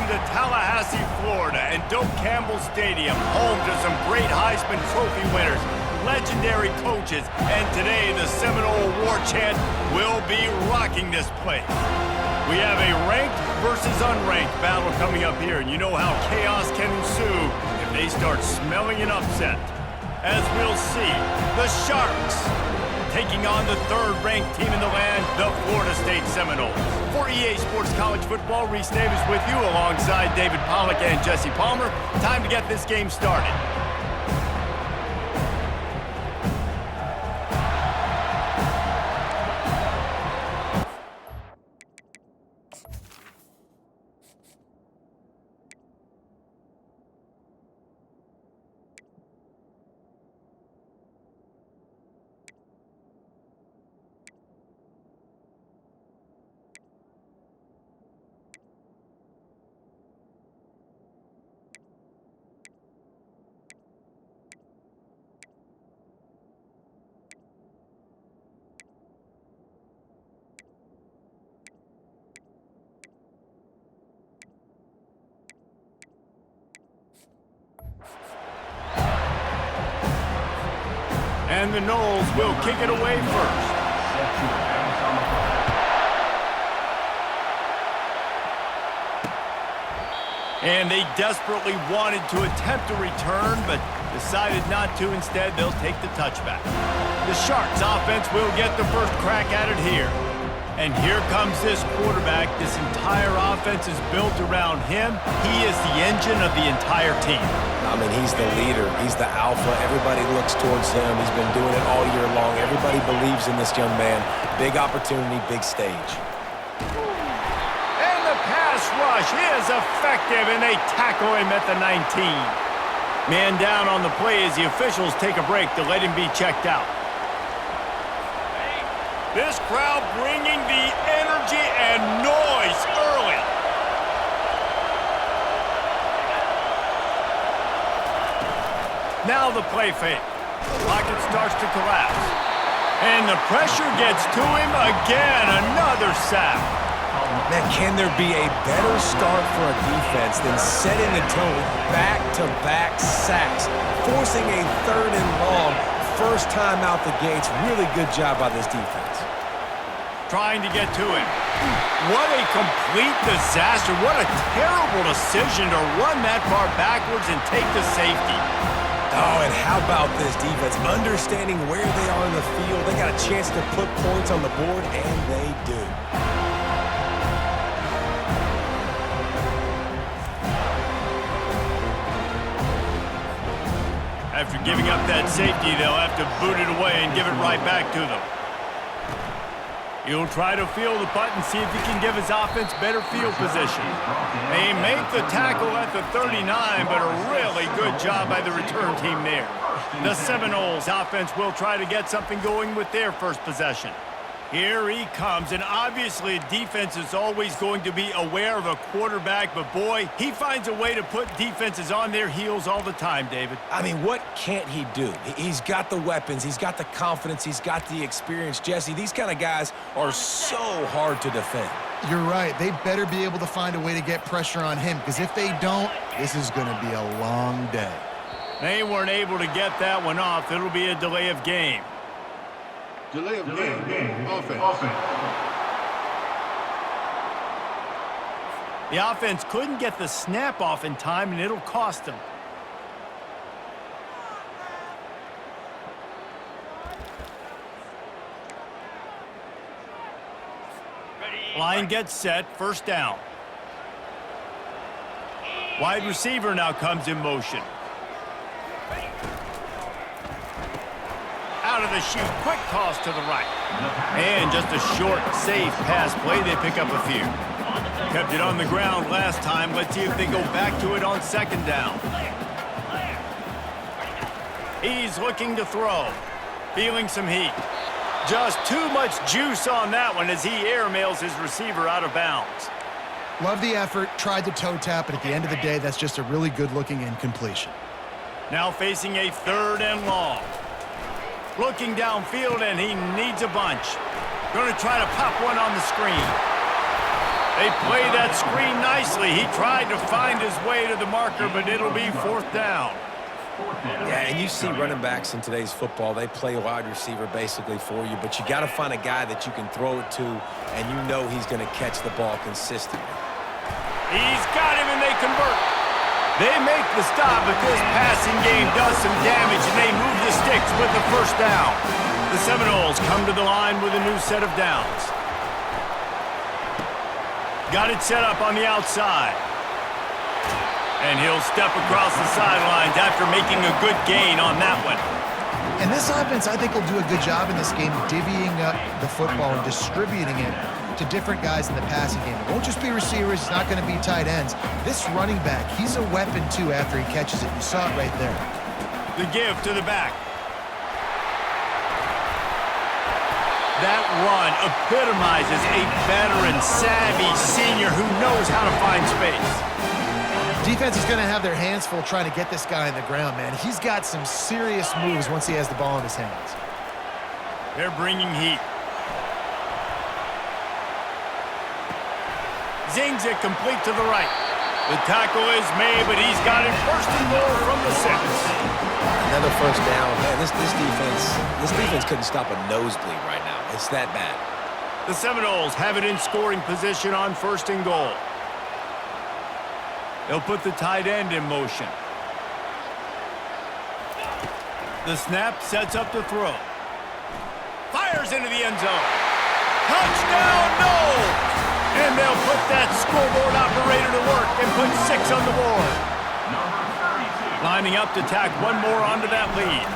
Welcome to Tallahassee, Florida, and Doak Campbell Stadium, home to some great Heisman Trophy winners, legendary coaches, and today the Seminole War Chant will be rocking this place. We have a ranked versus unranked battle coming up here, and you know how chaos can ensue if they start smelling an upset. As we'll see, the Sharks taking on the third-ranked team in the land, the Florida State Seminoles. For EA Sports College Football, Reese Davis with you alongside David Pollack and Jesse Palmer. Time to get this game started. And the Noles will kick it away first. And they desperately wanted to attempt a return, but decided not to. Instead, they'll take the touchback. The Sharks offense will get the first crack at it here. And here comes this quarterback. This entire offense is built around him. He is the engine of the entire team. I mean, he's the leader. He's the alpha. Everybody looks towards him. He's been doing it all year long. Everybody believes in this young man. Big opportunity, big stage. And the pass rush is effective, and they tackle him at the 19. Man down on the play as the officials take a break to let him be checked out. This crowd bringing the energy and noise early. Now the play fake. Pocket starts to collapse. And the pressure gets to him again. Another sack. Man, can there be a better start for a defense than setting the tone back-to-back sacks, forcing a third and long first time out the gates? Really good job by this defense. Trying to get to him. What a complete disaster. What a terrible decision to run that far backwards and take the safety. Oh, and how about this defense? Understanding where they are in the field. They got a chance to put points on the board, and they do. After giving up that safety, they'll have to boot it away and give it right back to them. He'll try to field the punt and see if he can give his offense better field position. They make the tackle at the 39, but a really good job by the return team there. The Seminoles offense will try to get something going with their first possession. Here he comes, and obviously defense is always going to be aware of a quarterback, but boy, he finds a way to put defenses on their heels all the time, David. I mean, what can't he do? He's got the weapons, he's got the confidence, he's got the experience. Jesse, these kind of guys are so hard to defend. You're right. They better be able to find a way to get pressure on him, because if they don't, this is going to be a long day. They weren't able to get that one off. It'll be a delay of game. Delay of game. Offense. The offense couldn't get the snap off in time, and it'll cost them. Line gets set, first down. Wide receiver now comes in motion. Out of the chute, quick toss to the right. And just a short, safe pass play, they pick up a few. Kept it on the ground last time. Let's see if they go back to it on second down. He's looking to throw. Feeling some heat. Just too much juice on that one as he airmails his receiver out of bounds. Love the effort, tried the toe tap, but at the end of the day, that's just a really good-looking incompletion. Now facing a third and long. Looking downfield, and he needs a bunch. Going to try to pop one on the screen. They play that screen nicely. He tried to find his way to the marker, but it'll be 4th down. Yeah, and you see running backs in today's football, they play wide receiver basically for you, but you got to find a guy that you can throw it to, and you know he's going to catch the ball consistently. He's got him, and they convert. They make the stop, but this passing game does some damage, and they move the sticks with the 1st down. The Seminoles come to the line with a new set of downs. Got it set up on the outside. And he'll step across the sidelines after making a good gain on that one. And this offense, I think, will do a good job in this game divvying up the football and distributing it to different guys in the passing game. It won't just be receivers. It's not going to be tight ends. This running back, he's a weapon, too, after he catches it. You saw it right there. The give to the back. That run epitomizes a veteran, savvy senior who knows how to find space. Defense is going to have their hands full trying to get this guy on the ground, man. He's got some serious moves once he has the ball in his hands. They're bringing heat. Zings it complete to the right. The tackle is made, but he's got it 1st and goal from the 6. Another 1st down. Man, this defense couldn't stop a nosebleed right now. It's that bad. The Seminoles have it in scoring position on 1st and goal. They'll put the tight end in motion. The snap sets up the throw. Fires into the end zone. Touchdown, Noles! And they'll put that scoreboard operator to work and put 6 on the board. Lining up to tack one more onto that lead.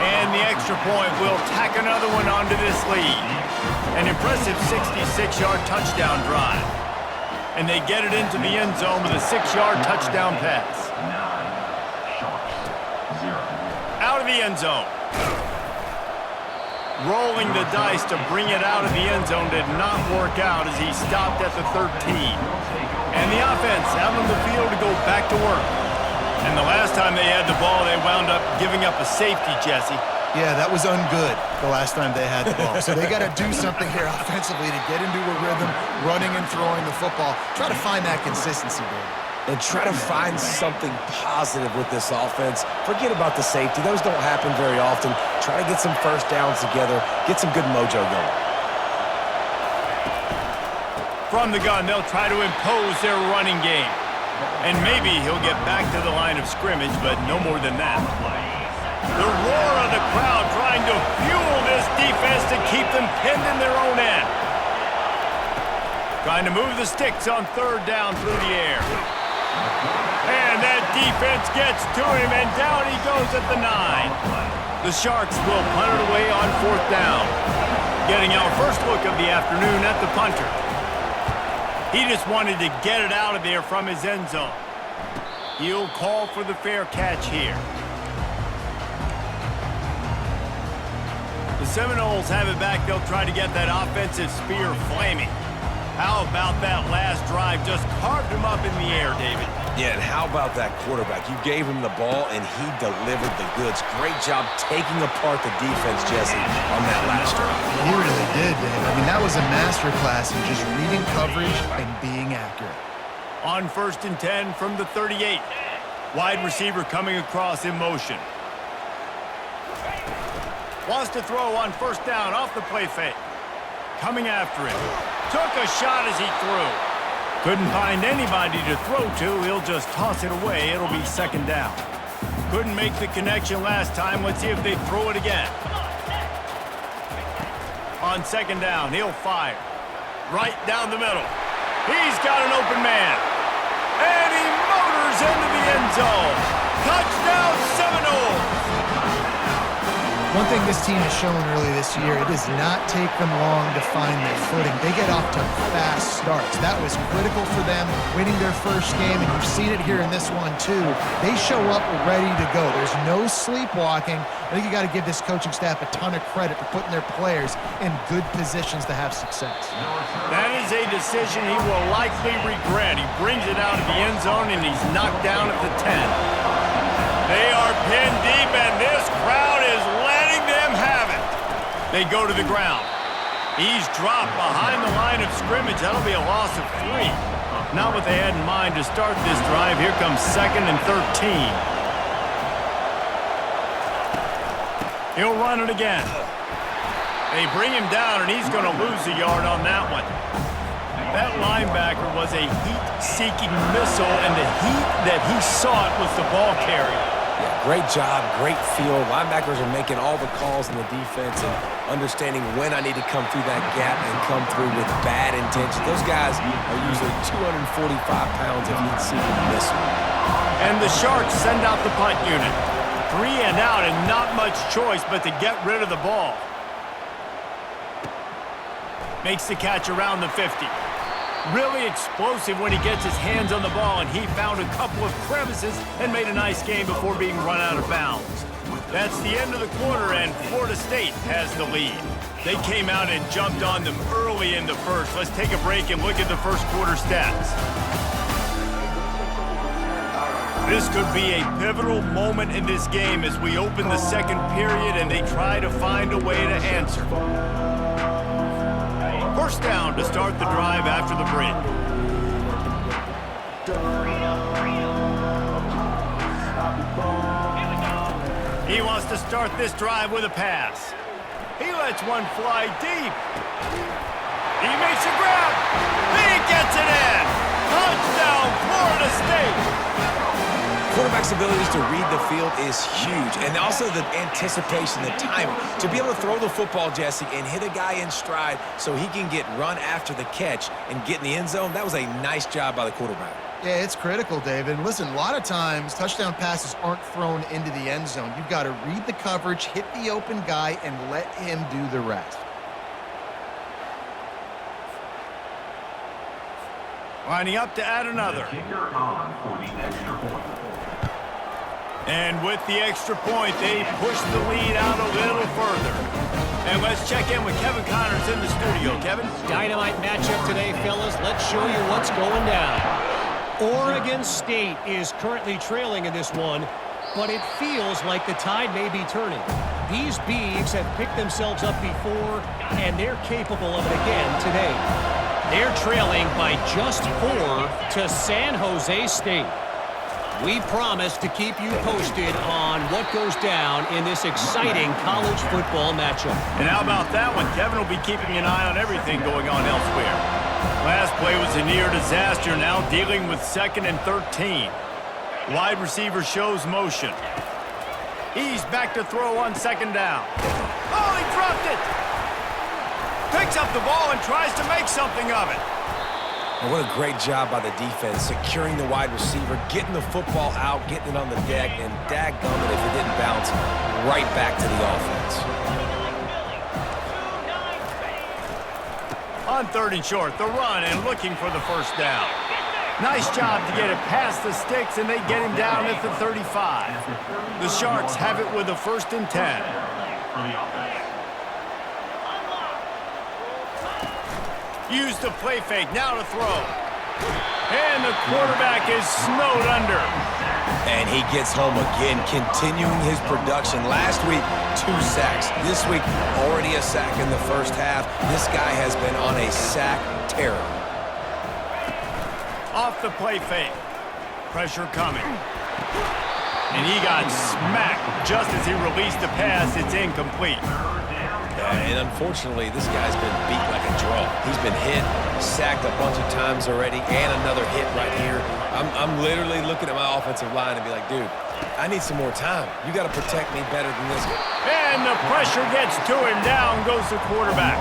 And the extra point will tack another one onto this lead. An impressive 66-yard touchdown drive. And they get it into the end zone with a 6-yard touchdown pass. Out of the end zone. Rolling the dice to bring it out of the end zone did not work out as he stopped at the 13. And the offense out on the field to go back to work. And the last time they had the ball, they wound up giving up a safety, Jesse. Yeah, that was ungood the last time they had the ball. So they got to do something here offensively to get into a rhythm, running and throwing the football. Try to find that consistency, Dave. And try to find something positive with this offense. Forget about the safety. Those don't happen very often. Try to get some 1st downs together. Get some good mojo going. From the gun, they'll try to impose their running game. And maybe he'll get back to the line of scrimmage, but no more than that. The roar of the crowd trying to fuel this defense to keep them pinned in their own end. Trying to move the sticks on 3rd down through the air. And that defense gets to him, and down he goes at the 9. The Sharks will punt it away on 4th down. Getting our first look of the afternoon at the punter. He just wanted to get it out of there from his end zone. He'll call for the fair catch here. The Seminoles have it back. They'll try to get that offensive spear flaming. How about that last drive? Just carved him up in the air, David. Yeah, and how about that quarterback? You gave him the ball, and he delivered the goods. Great job taking apart the defense, Jesse, on that last drive. He really did, Dave. I mean, that was a masterclass in just reading coverage and being accurate. On 1st and 10 from the 38. Wide receiver coming across in motion. Wants to throw on 1st down off the play fake. Coming after him. Took a shot as he threw. Couldn't find anybody to throw to. He'll just toss it away. It'll be 2nd down. Couldn't make the connection last time. Let's see if they throw it again. On 2nd down, he'll fire. Right down the middle. He's got an open man. And he motors into the end zone. Touchdown Seminoles! One thing this team has shown early this year, it does not take them long to find their footing. They get off to fast starts. That was critical for them, winning their first game, and you've seen it here in this one too. They show up ready to go. There's no sleepwalking. I think you got to give this coaching staff a ton of credit for putting their players in good positions to have success. That is a decision he will likely regret. He brings it out of the end zone, and he's knocked down at the 10. They are pinned deep, and this crowd is letting them have it. They go to the ground. He's dropped behind the line of scrimmage. That'll be a loss of 3. Not what they had in mind to start this drive. Here comes 2nd and 13. He'll run it again. They bring him down, and he's going to lose a yard on that one. That linebacker was a heat-seeking missile, and the heat that he sought was the ball carrier. Yeah, great job, great feel. Linebackers are making all the calls in the defense and understanding when I need to come through that gap and come through with bad intention. Those guys are usually 245 pounds of heat-seeking missile. And the Sharks send out the punt unit. 3 and out, and not much choice but to get rid of the ball. Makes the catch around the 50. Really explosive when he gets his hands on the ball, and he found a couple of crevices and made a nice game before being run out of bounds. That's the end of the quarter, and Florida State has the lead. They came out and jumped on them early in the first. Let's take a break and look at the first quarter stats. This could be a pivotal moment in this game as we open the second period and they try to find a way to answer. First down to start the drive after the break. He wants to start this drive with a pass. He lets one fly deep. He makes a grab. He gets it in. Touchdown, Florida State. Quarterback's abilities to read the field is huge, and also the anticipation, the timing. To be able to throw the football, Jesse, and hit a guy in stride so he can get run after the catch and get in the end zone, that was a nice job by the quarterback. Yeah, it's critical, David. And listen, a lot of times touchdown passes aren't thrown into the end zone. You've got to read the coverage, hit the open guy, and let him do the rest. Lining up to add another. And with the extra point, they push the lead out a little further. And let's check in with Kevin Connors in the studio. Kevin? Dynamite matchup today, fellas. Let's show you what's going down. Oregon State is currently trailing in this one, but it feels like the tide may be turning. These Beavs have picked themselves up before, and they're capable of it again today. They're trailing by just 4 to San Jose State. We promise to keep you posted on what goes down in this exciting college football matchup. And how about that one? Kevin will be keeping an eye on everything going on elsewhere. Last play was a near disaster, now dealing with 2nd and 13. Wide receiver shows motion. He's back to throw on 2nd down. Oh, he dropped it! Picks up the ball and tries to make something of it. And what a great job by the defense, securing the wide receiver, getting the football out, getting it on the deck, and dadgummit if it didn't bounce right back to the offense. On 3rd and short, the run and looking for the first down. Nice job to get it past the sticks, and they get him down at the 35. The Sharks have it with a 1st and 10. Use the play fake, now to throw. And the quarterback is snowed under. And he gets home again, continuing his production. Last week, 2 sacks. This week, already a sack in the first half. This guy has been on a sack terror. Off the play fake. Pressure coming. And he got smacked just as he released the pass. It's incomplete. And unfortunately, this guy's been beat like a drum. He's been hit, sacked a bunch of times already, and another hit right here. I'm literally looking at my offensive line and be like, dude, I need some more time. You got to protect me better than this guy. And the pressure gets to him. Down goes the quarterback.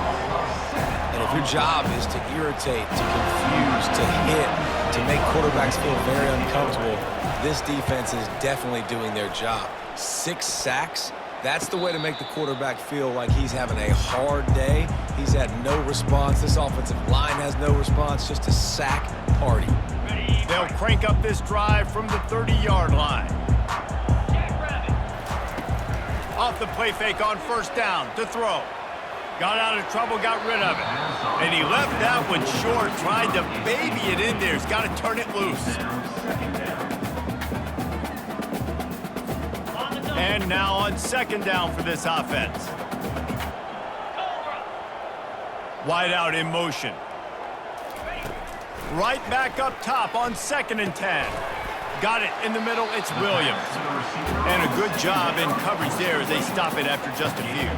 And if your job is to irritate, to confuse, to hit, to make quarterbacks feel very uncomfortable, this defense is definitely doing their job. 6 sacks. That's the way to make the quarterback feel like he's having a hard day. He's had no response. This offensive line has no response, just a sack party. They'll crank up this drive from the 30-yard line. Off the play fake on 1st down to throw. Got out of trouble, got rid of it. And he left that one short, tried to baby it in there. He's got to turn it loose. And now on 2nd down for this offense. Wide out in motion. Right back up top on 2nd and 10. Got it in the middle. It's Williams. And a good job in coverage there as they stop it after just a few.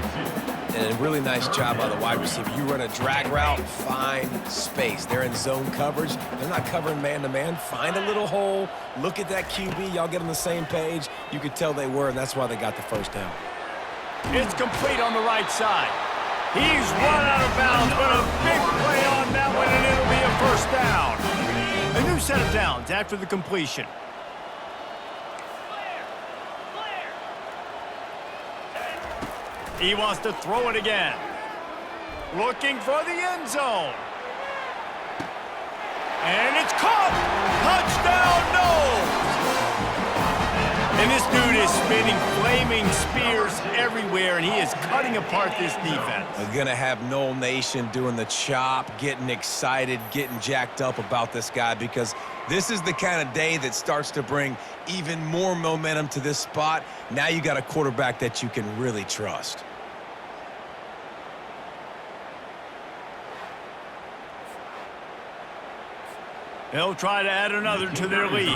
And a really nice job by the wide receiver. You run a drag route, find space. They're in zone coverage. They're not covering man-to-man. Find a little hole. Look at that QB. Y'all get on the same page. You could tell they were, and that's why they got the first down. It's complete on the right side. He's run out of bounds, but a big play on that one, and it'll be a first down. A new set of downs after the completion. He wants to throw it again. Looking for the end zone. And it's caught. Touchdown, no! And this dude is spinning flaming spears everywhere, and he is cutting apart this defense. We're going to have Noel Nation doing the chop, getting excited, getting jacked up about this guy, because this is the kind of day that starts to bring even more momentum to this spot. Now you got a quarterback that you can really trust. They'll try to add another to their lead.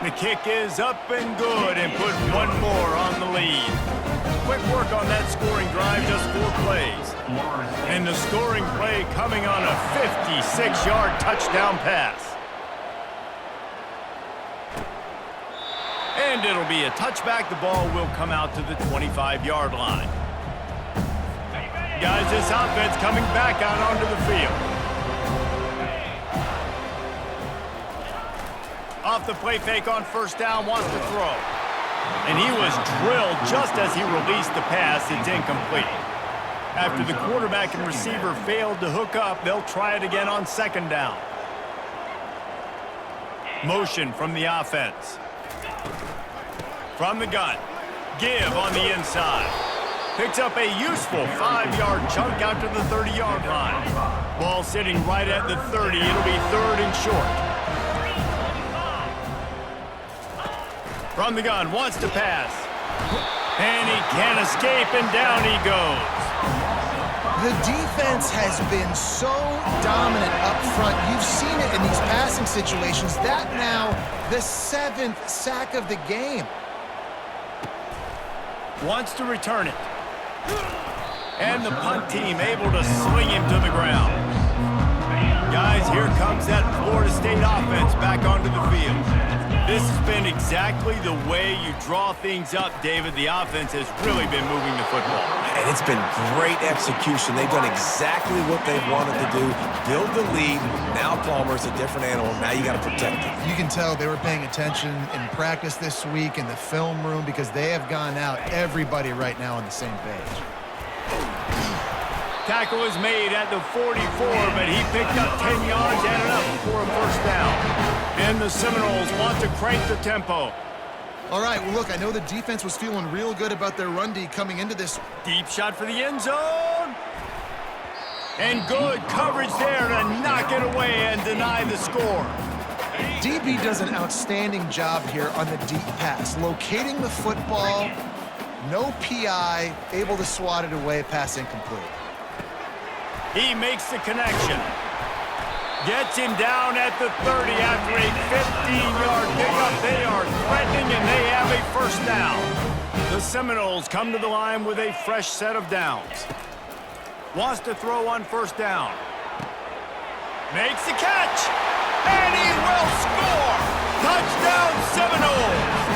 The kick is up and good, and put one more on the lead. Quick work on that scoring drive, just 4 plays. And the scoring play coming on a 56-yard touchdown pass. And it'll be a touchback. The ball will come out to the 25-yard line. Guys, this offense coming back out onto the field. Off the play fake on first down, wants to throw. And he was drilled just as he released the pass. It's incomplete. After the quarterback and receiver failed to hook up, they'll try it again on 2nd down. Motion from the offense. From the gun. Give on the inside. Picks up a useful 5-yard chunk out to the 30-yard line. Ball sitting right at the 30. It'll be 3rd and short. From the gun, wants to pass. And he can't escape, and down he goes. The defense has been so dominant up front. You've seen it in these passing situations. That now, the 7th sack of the game. Wants to return it. And the punt team able to swing him to the ground. Guys, here comes that Florida State offense back onto the field. This has been exactly the way you draw things up, David. The offense has really been moving the football. And it's been great execution. They've done exactly what they've wanted to do. Build the lead. Now Palmer's a different animal. Now you got to protect him. You can tell they were paying attention in practice this week in the film room, because they have gone out, everybody right now on the same page. Tackle is made at the 44, but he picked up 10 yards and enough for a first down. And the Seminoles want to crank the tempo. All right, well, look, I know the defense was feeling real good about their run D coming into this. Deep shot for the end zone. And good coverage there to knock it away and deny the score. DB does an outstanding job here on the deep pass, locating the football, no PI, able to swat it away, pass incomplete. He makes the connection. Gets him down at the 30 after a 15-yard pickup. They are threatening, and they have a first down. The Seminoles come to the line with a fresh set of downs. Wants to throw on first down. Makes the catch, and he will score. Touchdown, Seminoles.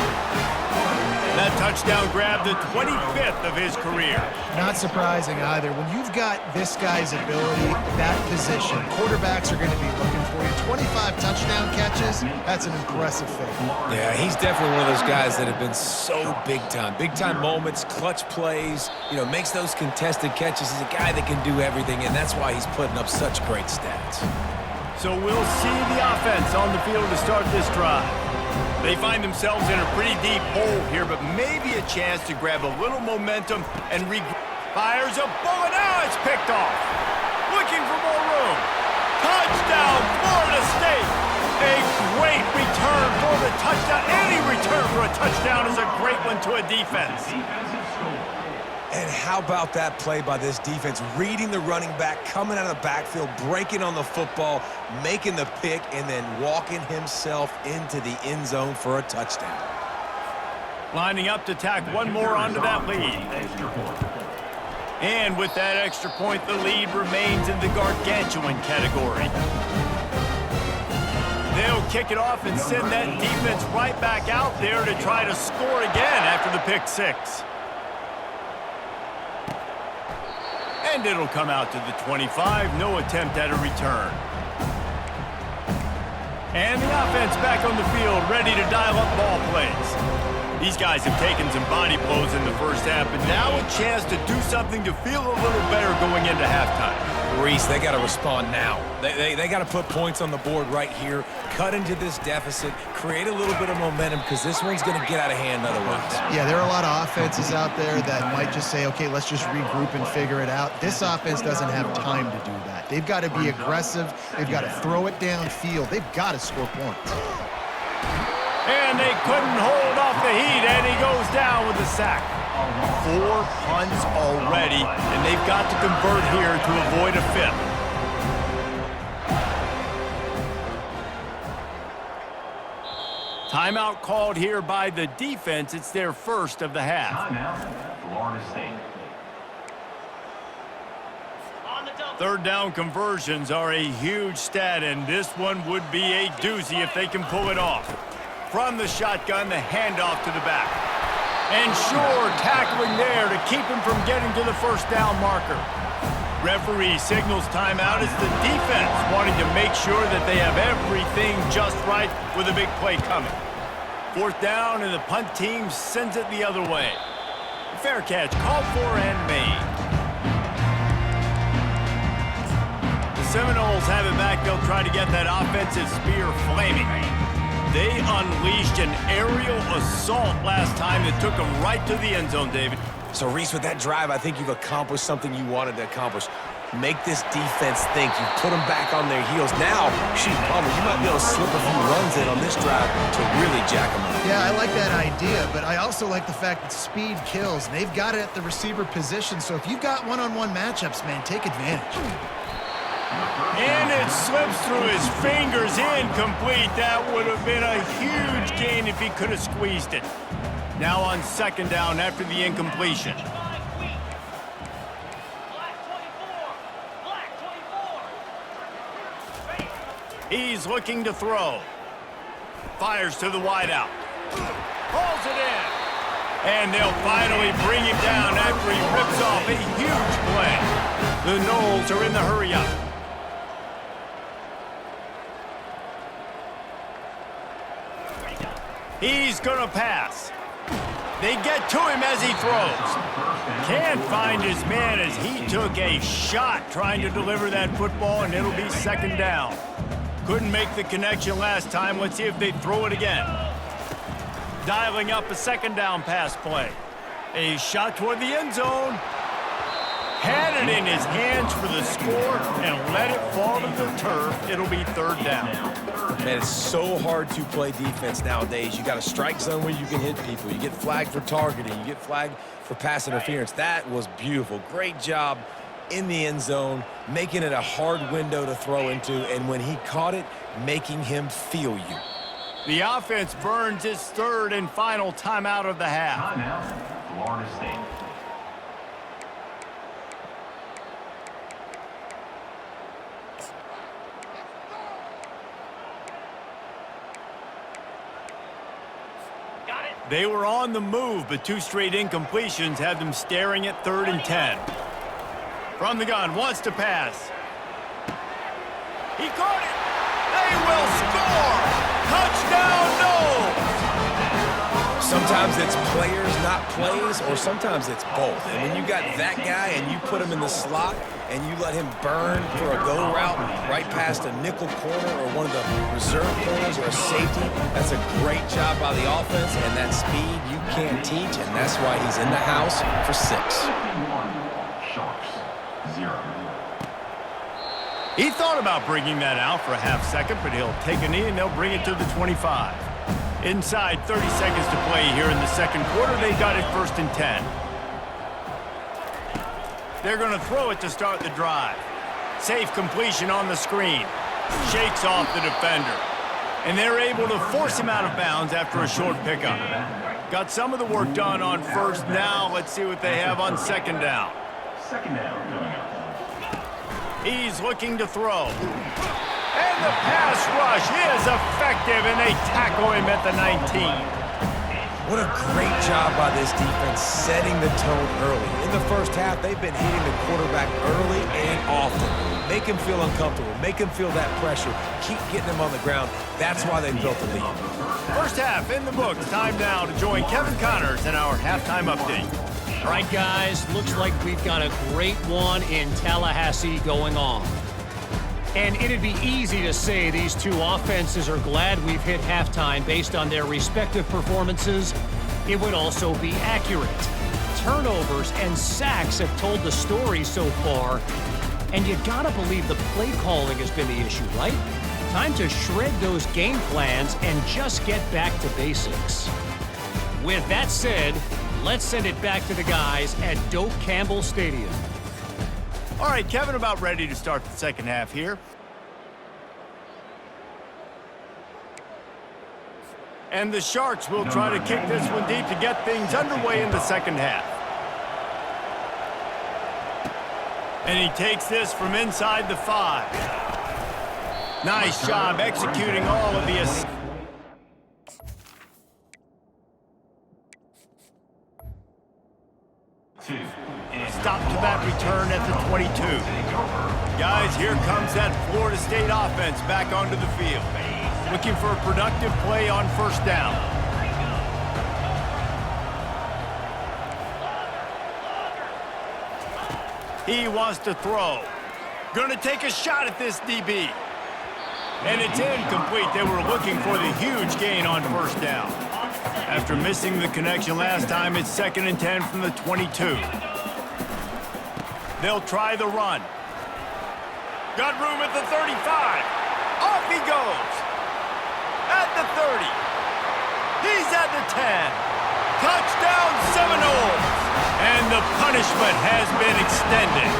That touchdown grabbed the 25th of his career. Not surprising either. When you've got this guy's ability, that position, quarterbacks are going to be looking for you. 25 touchdown catches, that's an impressive feat. Yeah, he's definitely one of those guys that have been so big time. Big time moments, clutch plays, makes those contested catches. He's a guy that can do everything, and that's why he's putting up such great stats. So we'll see the offense on the field to start this drive. They find themselves in a pretty deep hole here, but maybe a chance to grab a little momentum and fires a bullet. Now it's picked off. Looking for more room. Touchdown, Florida State. A great return for the touchdown. Any return for a touchdown is a great one to a defense. And how about that play by this defense? Reading the running back, coming out of the backfield, breaking on the football, making the pick, and then walking himself into the end zone for a touchdown. Lining up to tack one more onto that lead. And with that extra point, the lead remains in the gargantuan category. They'll kick it off and send that defense right back out there to try to score again after the pick six. And it'll come out to the 25. No attempt at a return. And the offense back on the field, ready to dial up ball plays. These guys have taken some body blows in the first half, but now a chance to do something to feel a little better going into halftime. Reese, they got to respond now. They got to put points on the board right here, cut into this deficit, create a little bit of momentum, because this one's going to get out of hand otherwise. Yeah, there are a lot of offenses out there that might just say, okay, let's just regroup and figure it out. This offense doesn't have time to do that. They've got to be aggressive. They've got to throw it downfield. They've got to score points. And they couldn't hold off the heat, and he goes down with a sack. 4 punts already, and they've got to convert here to avoid a fifth. Timeout called here by the defense. It's their first of the half. Florida State. Third down conversions are a huge stat, and this one would be a doozy if they can pull it off. From the shotgun, the handoff to the back. And sure, tackling there to keep him from getting to the first down marker. Referee signals timeout as the defense wanting to make sure that they have everything just right with a big play coming. Fourth down, and the punt team sends it the other way. Fair catch called for and made. The Seminoles have it back. They'll try to get that offensive spear flaming. They unleashed an aerial assault last time that took them right to the end zone, David. So, Reese, with that drive, I think you've accomplished something you wanted to accomplish. Make this defense think. You put them back on their heels. Now, shoot, Palmer, you might be able to slip a few runs in on this drive to really jack them up. Yeah, I like that idea, but I also like the fact that speed kills. They've got it at the receiver position, so if you've got one-on-one matchups, man, take advantage. And it slips through his fingers, incomplete. That would have been a huge gain if he could have squeezed it. Now on second down after the incompletion. He's looking to throw. Fires to the wideout. Pulls it in. And they'll finally bring him down after he rips off a huge play. The Noles are in the hurry-up. He's going to pass. They get to him as he throws. Can't find his man as he took a shot trying to deliver that football, and it'll be second down. Couldn't make the connection last time. Let's see if they throw it again. Dialing up a second down pass play. A shot toward the end zone. Had it in his hands for the score and let it fall to the turf. It'll be third down. Man, it's so hard to play defense nowadays. You got a strike zone where you can hit people. You get flagged for targeting. You get flagged for pass interference. That was beautiful. Great job in the end zone, making it a hard window to throw into, and when he caught it, making him feel you. The offense burns its third and final timeout of the half. Timeout, Florida State. They were on the move, but two straight incompletions had them staring at 3rd and 10. From the gun, wants to pass. He caught it. They will score. Touchdown, Noles. Sometimes it's players, not plays, or sometimes it's both. And when you got that guy and you put him in the slot and you let him burn for a go route right past a nickel corner or one of the reserve corners or a safety, that's a great job by the offense, and that speed you can't teach, and that's why he's in the house for 6. 51, Sharks, 0. He thought about bringing that out for a half second, but he'll take a knee and they'll bring it to the 25. Inside 30 seconds to play here in the second quarter. They got it 1st and 10. They're going to throw it to start the drive. Safe completion on the screen. Shakes off the defender. And they're able to force him out of bounds after a short pickup. Got some of the work done on first. Now let's see what they have on second down. Second down coming up. He's looking to throw. And the pass rush is effective, and they tackle him at the 19. What a great job by this defense setting the tone early. In the first half, they've been hitting the quarterback early and often. Make him feel uncomfortable. Make him feel that pressure. Keep getting him on the ground. That's why they built the lead. First half in the books. Time now to join Kevin Connors in our halftime update. All right, guys, looks like we've got a great one in Tallahassee going on. And it'd be easy to say these two offenses are glad we've hit halftime based on their respective performances. It would also be accurate. Turnovers and sacks have told the story so far. And you gotta believe the play calling has been the issue, right? Time to shred those game plans and just get back to basics. With that said, let's send it back to the guys at Doak Campbell Stadium. All right, Kevin, about ready to start the second half here. And the Sharks will try to kick this one deep to get things underway in the second half. And he takes this from inside the 5. Nice job executing all of the assists. Stop to that return at the 22. Guys, here comes that Florida State offense back onto the field. Looking for a productive play on first down. He wants to throw. Going to take a shot at this DB. And it's incomplete. They were looking for the huge gain on first down. After missing the connection last time, it's 2nd and 10 from the 22. They'll try the run. Got room at the 35. Off he goes. At the 30. He's at the 10. Touchdown Seminoles. And the punishment has been extended.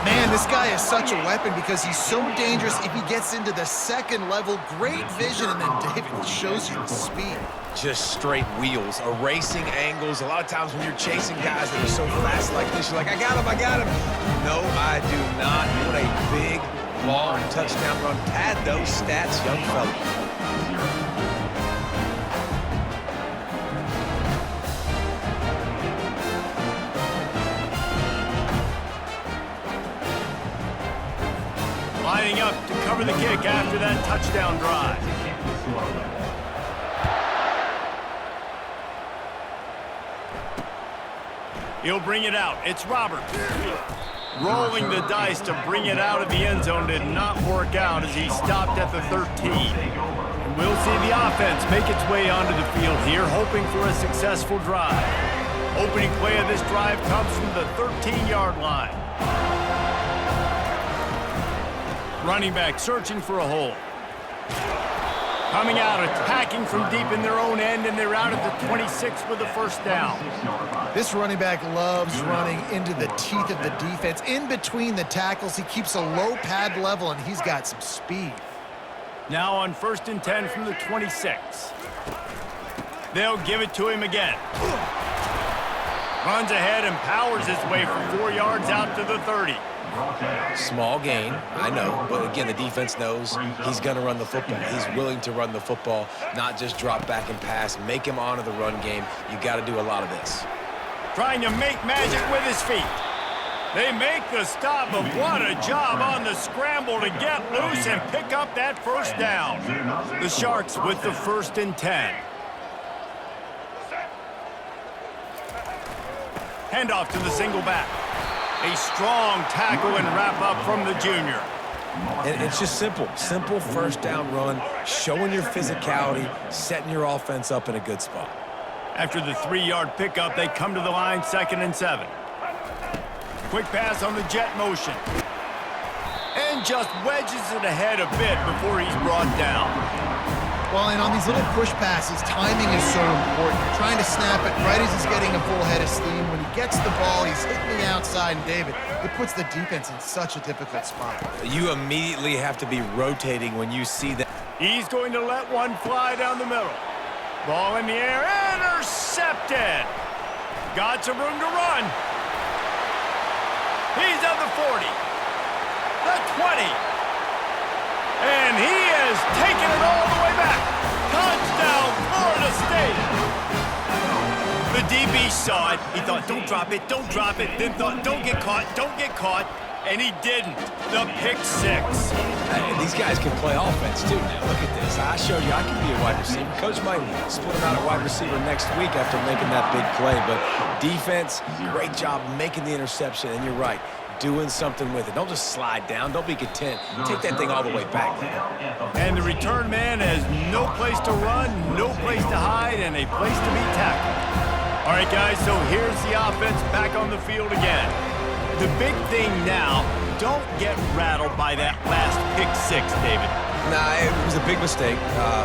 Man, this guy is such a weapon because he's so dangerous if he gets into the second level. Great vision, and then David shows you the speed. Just straight wheels, erasing angles. A lot of times when you're chasing guys that are so fast like this, you're like, I got him, I got him. No, I do not. What a big, long touchdown run. Pad those stats, young fella. Lining up to cover the kick after that touchdown drive. He'll bring it out. It's Robert. Rolling the dice to bring it out of the end zone did not work out as he stopped at the 13. And we'll see the offense make its way onto the field here, hoping for a successful drive. Opening play of this drive comes from the 13-yard line. Running back searching for a hole. Coming out, attacking from deep in their own end, and they're out at the 26 with the first down. This running back loves running into the teeth of the defense. In between the tackles, he keeps a low pad level, and he's got some speed. Now on 1st and 10 from the 26. They'll give it to him again. Runs ahead and powers his way for 4 yards out to the 30. Small gain, I know, but again, the defense knows he's going to run the football. He's willing to run the football, not just drop back and pass, make him honor the run game. You got to do a lot of this. Trying to make magic with his feet. They make the stop, but what a job on the scramble to get loose and pick up that first down. The Sharks with the 1st and 10. Handoff to the single back. A strong tackle and wrap up from the junior. And it's just simple. Simple first down run, showing your physicality, setting your offense up in a good spot. After the 3-yard pickup, they come to the line 2nd and 7. Quick pass on the jet motion. And just wedges it ahead a bit before he's brought down. Well, and on these little push passes, timing is so important. You're trying to snap it right as he's getting a full head of steam. When he gets the ball, he's hitting the outside, and David, it puts the defense in such a difficult spot. You immediately have to be rotating when you see that. He's going to let one fly down the middle. Ball in the air, intercepted. Got some room to run. He's at the 40, the 20, and he has taken it all the way back. Touchdown, Florida State. The DB saw it. He thought, don't drop it, don't drop it. Then thought, don't get caught, and he didn't. The pick six. These guys can play offense, too, now. Look at this. I showed you I can be a wide receiver. Coach might split him out at wide receiver next week after making that big play. But defense, great job making the interception. And you're right, doing something with it. Don't just slide down. Don't be content. Take that thing all the way back. And the return man has no place to run, no place to hide, and a place to be tackled. All right, guys, so here's the offense back on the field again. The big thing now, don't get rattled by that last pick six, David. Nah, it was a big mistake.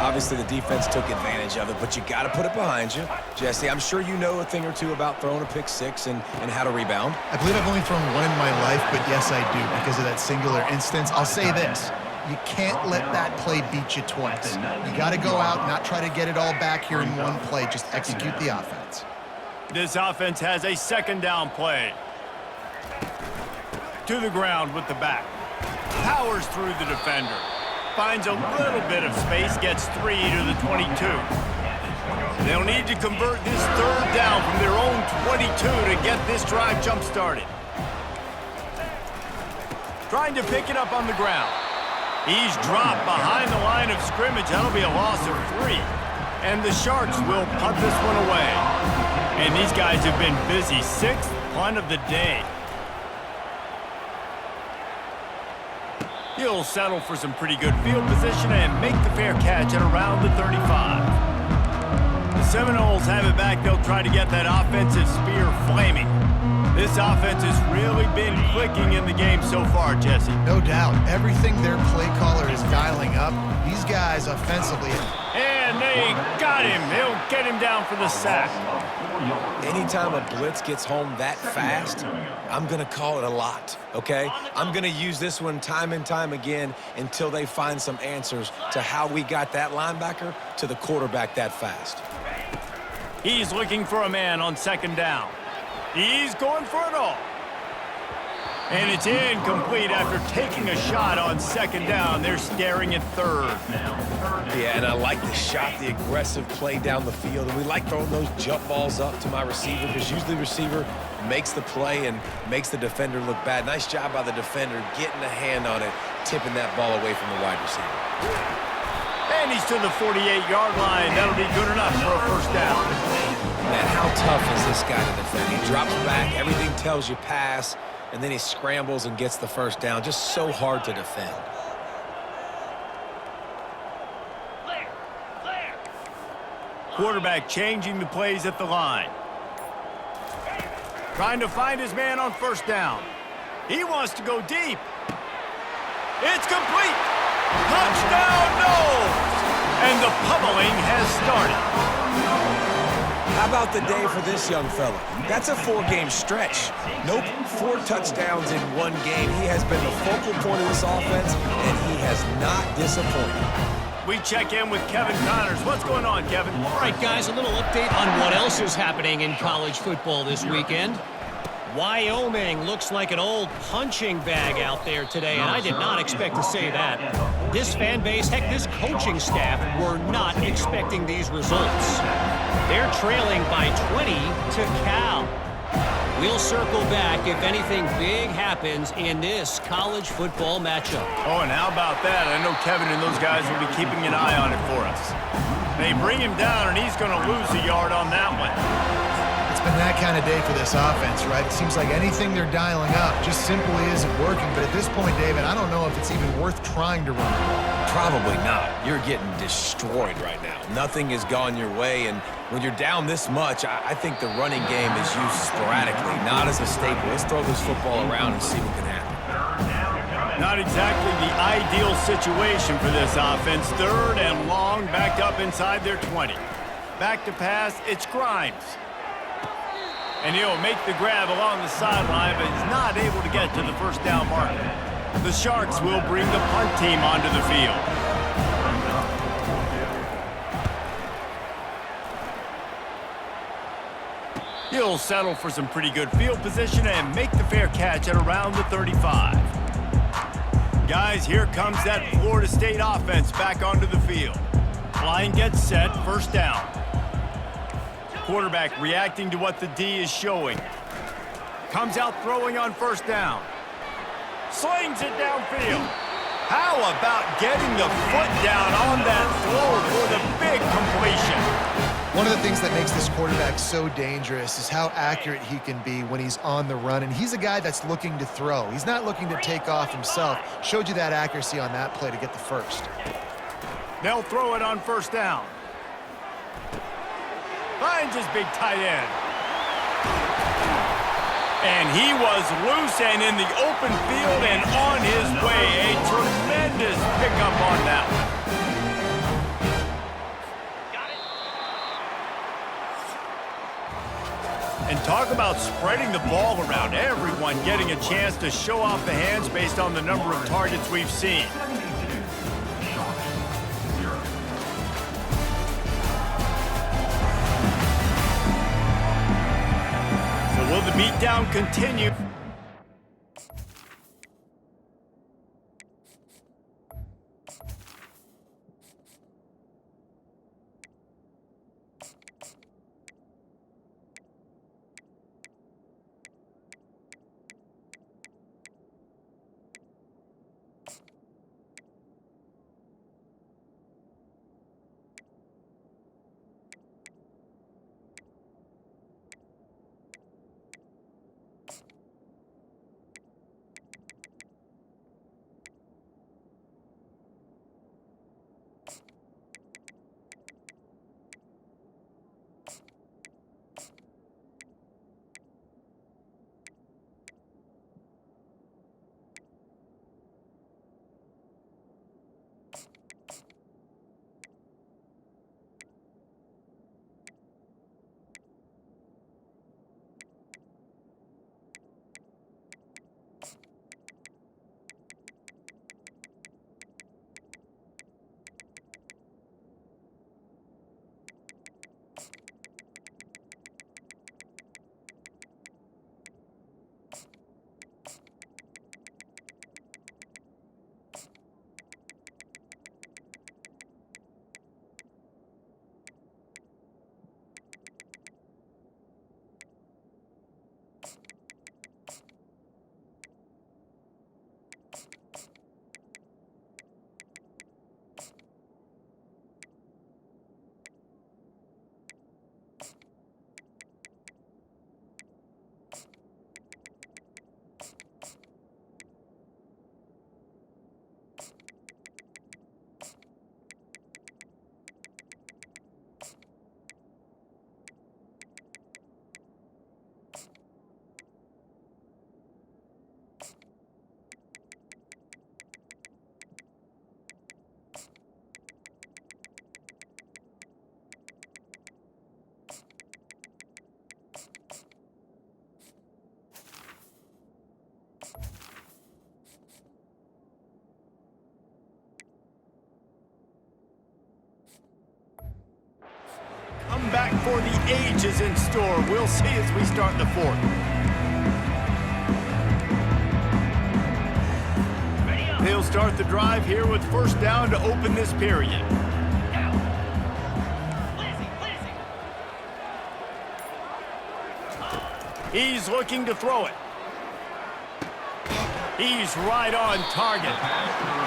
Obviously, the defense took advantage of it, but you got to put it behind you. Jesse, I'm sure you know a thing or two about throwing a pick six and how to rebound. I believe I've only thrown one in my life, but yes, I do, because of that singular instance. I'll say this. You can't let that play beat you twice. You got to go out and not try to get it all back here in one play. Just execute the offense. This offense has a second down play. To the ground with the back. Powers through the defender. Finds a little bit of space, gets 3 to the 22. They'll need to convert this third down from their own 22 to get this drive jump-started. Trying to pick it up on the ground. He's dropped behind the line of scrimmage. That'll be a loss of 3. And the Sharks will punt this one away. And these guys have been busy. 6th punt of the day. He'll settle for some pretty good field position and make the fair catch at around the 35. The Seminoles have it back. They'll try to get that offensive spear flaming. This offense has really been clicking in the game so far, Jesse. No doubt. Everything their play caller is dialing up, these guys offensively. And they got him. They'll get him down for the sack. Anytime a blitz gets home that fast, I'm going to call it a lot, okay? I'm going to use this one time and time again until they find some answers to how we got that linebacker to the quarterback that fast. He's looking for a man on second down. He's going for it all. And it's incomplete after taking a shot on second down. They're staring at third. Yeah, and I like the shot, the aggressive play down the field. And we like throwing those jump balls up to my receiver because usually the receiver makes the play and makes the defender look bad. Nice job by the defender getting a hand on it, tipping that ball away from the wide receiver. And he's to the 48-yard line. That'll be good enough for a first down. Man, how tough is this guy to defend? He drops back, everything tells you pass, and then he scrambles and gets the first down. Just so hard to defend. Quarterback changing the plays at the line. Trying to find his man on first down. He wants to go deep. It's complete. Touchdown, Noles! And the pummeling has started. How about the day for this young fella? That's a 4-game stretch. Nope, 4 touchdowns in 1 game. He has been the focal point of this offense, and he has not disappointed. We check in with Kevin Connors. What's going on, Kevin? All right, guys, a little update on what else is happening in college football this weekend. Wyoming looks like an old punching bag out there today, and I did not expect to say that. This fan base, heck, this coaching staff were not expecting these results. They're trailing by 20 to Cal. We'll circle back if anything big happens in this college football matchup. Oh, and how about that? I know Kevin and those guys will be keeping an eye on it for us. They bring him down, and he's going to lose a yard on that one. It's been that kind of day for this offense, right? It seems like anything they're dialing up just simply isn't working. But at this point, David, I don't know if it's even worth trying to run the ball. Probably not. You're getting destroyed right now. Nothing has gone your way, and when you're down this much, I think the running game is used sporadically, not as a staple. Let's throw this football around and see what can happen. Not exactly the ideal situation for this offense. 3rd and long, backed up inside their 20. Back to pass, it's Grimes. And he'll make the grab along the sideline, but he's not able to get to the first down marker. The Sharks will bring the punt team onto the field. He'll settle for some pretty good field position and make the fair catch at around the 35. Guys, here comes that Florida State offense back onto the field. Line gets set, first down. Quarterback reacting to what the D is showing. Comes out throwing on first down. Slings it downfield. How about getting the foot down on that throw for the big completion? One of the things that makes this quarterback so dangerous is how accurate he can be when he's on the run. And he's a guy that's looking to throw. He's not looking to take off himself. Showed you that accuracy on that play to get the first. They'll throw it on first down. Finds his big tight end. And he was loose and in the open field and on his way. A tremendous pickup on that one. And talk about spreading the ball around. Everyone getting a chance to show off the hands based on the number of targets we've seen. So will the beatdown continue? Back for the ages in store. We'll see as we start the 4th. They'll start the drive here with first down to open this period. He's looking to throw it. He's right on target.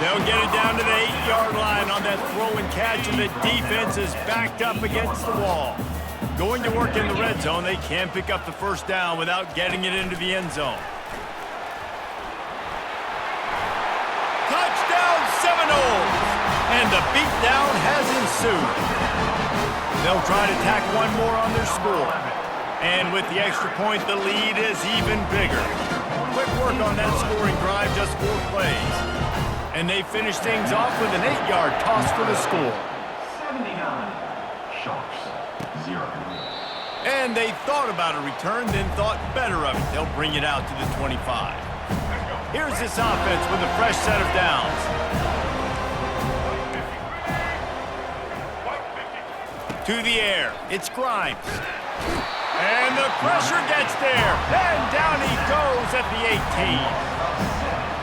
They'll get it down to the 8-yard line on that throw and catch, and the defense is backed up against the wall. Going to work in the red zone, they can pick up the first down without getting it into the end zone. Touchdown Seminoles! And the beatdown has ensued. They'll try to tack one more on their score. And with the extra point, the lead is even bigger. Quick work work on that scoring drive, just 4 plays. And they finish things off with an 8-yard toss for the score. 79. Sharks, 0. And they thought about a return, then thought better of it. They'll bring it out to the 25. Here's this offense with a fresh set of downs. To the air, it's Grimes. And the pressure gets there. And down he goes at the 18.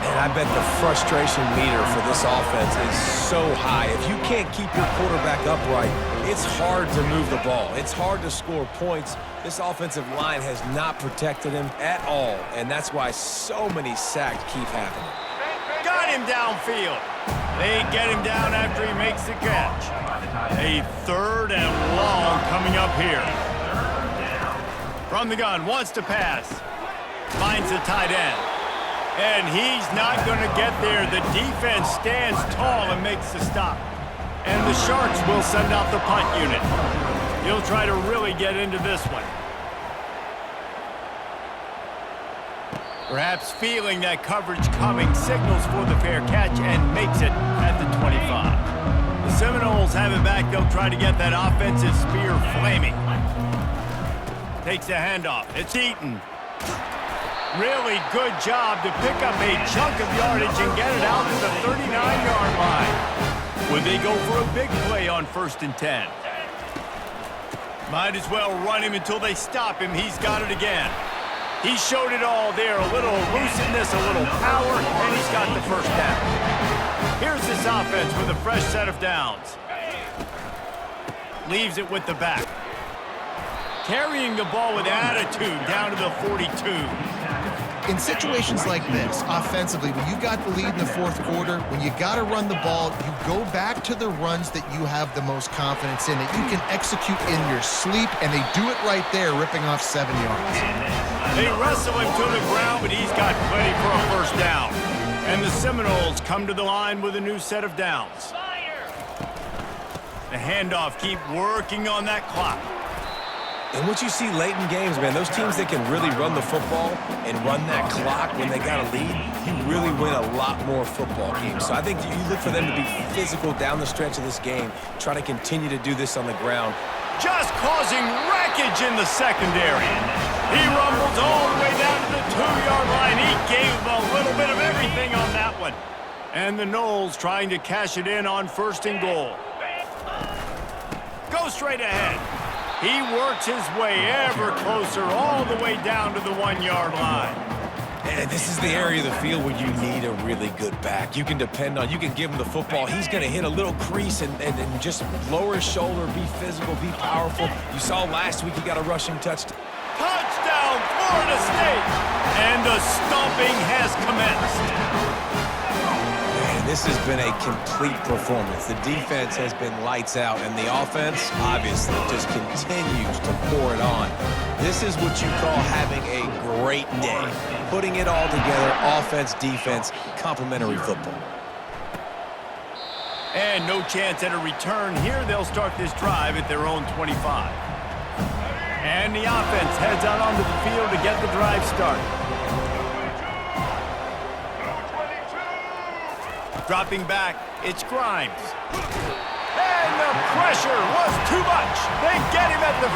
And I bet the frustration meter for this offense is so high. If you can't keep your quarterback upright, it's hard to move the ball. It's hard to score points. This offensive line has not protected him at all, and that's why so many sacks keep happening. Got him downfield. They get him down after he makes the catch. A 3rd and long coming up here. From the gun, wants to pass. Finds the tight end. And he's not going to get there. The defense stands tall and makes the stop. And the Sharks will send out the punt unit. He'll try to really get into this one. Perhaps feeling that coverage coming, signals for the fair catch and makes it at the 25. The Seminoles have it back. They'll try to get that offensive spear flaming. Takes the handoff. It's Eaton. Really good job to pick up a chunk of yardage and get it out to the 39-yard line. Would they go for a big play on 1st and 10? Might as well run him until they stop him. He's got it again. He showed it all there. A little elusiveness, a little power, and he's got the first down. Here's this offense with a fresh set of downs. Leaves it with the back. Carrying the ball with attitude down to the 42. In situations like this, offensively, when you got the lead in the 4th quarter, when you got to run the ball, you go back to the runs that you have the most confidence in, that you can execute in your sleep, and they do it right there, ripping off 7 yards. They wrestle him to the ground, but he's got plenty for a first down. And the Seminoles come to the line with a new set of downs. The handoff, keep working on that clock. And what you see late in games, man, those teams that can really run the football and run that clock when they got a lead, you really win a lot more football games. So I think you look for them to be physical down the stretch of this game, try to continue to do this on the ground. Just causing wreckage in the secondary. He rumbles all the way down to the 2-yard line. He gave a little bit of everything on that one. And the Noles trying to cash it in on 1st and goal. Go straight ahead. He works his way ever closer all the way down to the 1-yard line. And this is the area of the field where you need a really good back. You can depend on, you can give him the football. He's going to hit a little crease and just lower his shoulder, be physical, be powerful. You saw last week he got a rushing touchdown. Touchdown, Florida State! And the stomping has commenced. This has been a complete performance. The defense has been lights out, and the offense, obviously, just continues to pour it on. This is what you call having a great day. Putting it all together, offense, defense, complementary football. And no chance at a return here. They'll start this drive at their own 25. And the offense heads out onto the field to get the drive started. Dropping back, it's Grimes. And the pressure was too much. They get him at the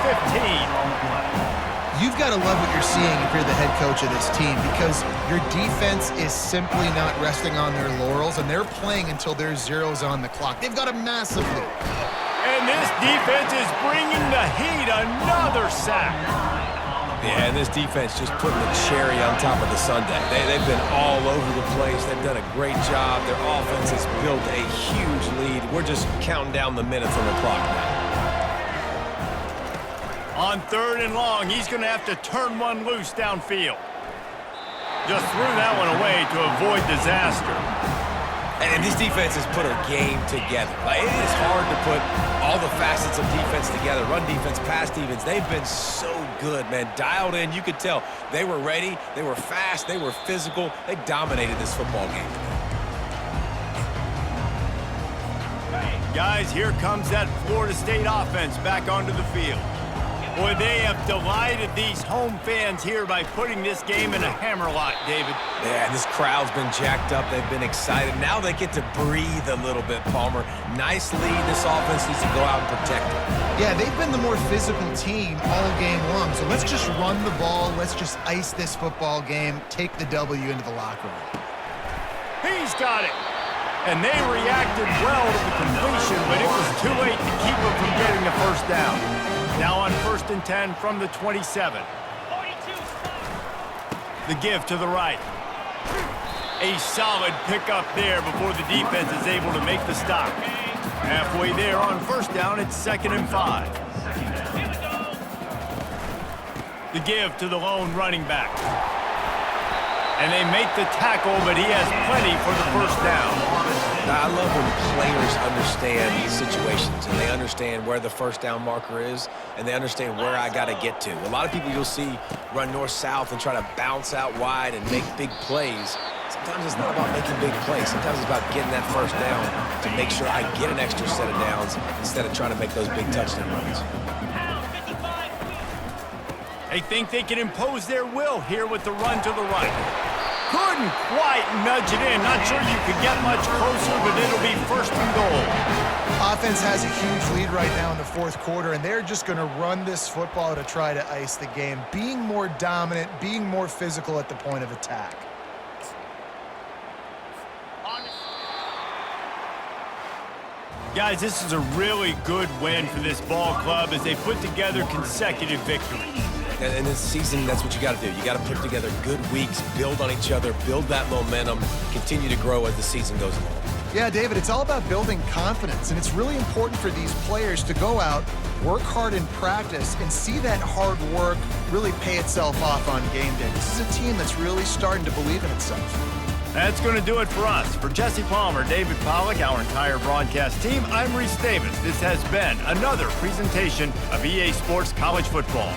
15. You've got to love what you're seeing if you're the head coach of this team, because your defense is simply not resting on their laurels, and they're playing until there's zeros on the clock. They've got a massive lead. And this defense is bringing the heat. Another sack. Yeah, and this defense just putting the cherry on top of the sundae. They've been all over the place. They've done a great job. Their offense has built a huge lead. We're just counting down the minutes on the clock now. On 3rd and long, he's going to have to turn one loose downfield. Just threw that one away to avoid disaster. And this defense has put a game together. Like, it is hard to put all the facets of defense together. Run defense, pass defense. They've been so good, man. Dialed in. You could tell they were ready. They were fast. They were physical. They dominated this football game. Guys, here comes that Florida State offense back onto the field. Boy, they have delighted these home fans here by putting this game in a hammerlock, David. Yeah, this crowd's been jacked up. They've been excited. Now they get to breathe a little bit, Palmer. Nice lead. This offense needs to go out and protect it. Yeah, they've been the more physical team all game long. So let's just run the ball. Let's just ice this football game. Take the W into the locker room. He's got it. And they reacted well to the completion, but it was too late to keep them from getting the first down. Now on 1st and 10 from the 27. The give to the right. A solid pickup there before the defense is able to make the stop. Halfway there on 1st down, it's 2nd and 5. The give to the lone running back. And they make the tackle, but he has plenty for the 1st down. Now, I love when players understand these situations and they understand where the 1st down marker is and they understand where I got to get to. A lot of people you'll see run north-south and try to bounce out wide and make big plays. Sometimes it's not about making big plays. Sometimes it's about getting that 1st down to make sure I get an extra set of downs instead of trying to make those big touchdown runs. They think they can impose their will here with the run to the right. Couldn't quite nudge it in. Not sure you could get much closer, but it'll be 1st and goal. Offense has a huge lead right now in the 4th quarter, and they're just going to run this football to try to ice the game, being more dominant, being more physical at the point of attack. Guys, this is a really good win for this ball club as they put together consecutive victories. And in this season, that's what you got to do. You got to put together good weeks, build on each other, build that momentum, continue to grow as the season goes along. Yeah, David, it's all about building confidence, and it's really important for these players to go out, work hard in practice, and see that hard work really pay itself off on game day. This is a team that's really starting to believe in itself. That's going to do it for us. For Jesse Palmer, David Pollack, our entire broadcast team, I'm Reese Davis. This has been another presentation of EA Sports College Football.